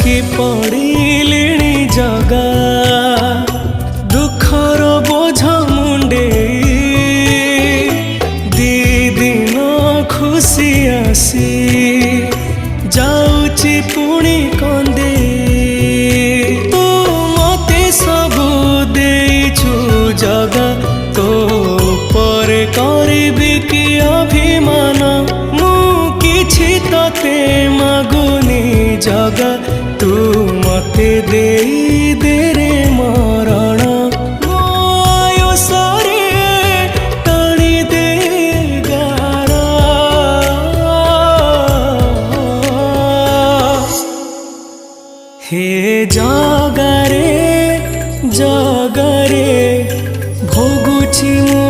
ଥକି ପଡ଼ିଲିଣି ଜଗା ଦୁଃଖର ବୋଝ ମୁଣ୍ଡେଇ ଦି ଦିନ ଖୁସି ଆସି ଯାଉଛି ପୁଣି କନ୍ଦେଇ ତୁ ମତେ ସବୁ ଦେଇଛୁ ଜଗା ତୋ ଉପରେ କରିବି କି ଅଭିମାନ ମୁଁ କିଛି ତତେ ମାଗୁନି ଜଗା ତୁ ମତେ ଦେଇ ଦେ ରେ ମରଣ ମୋ ଆୟୁଷରେ ଟାଣି ଦେ ଗାର हे जगारे जगारे भोगुछि मु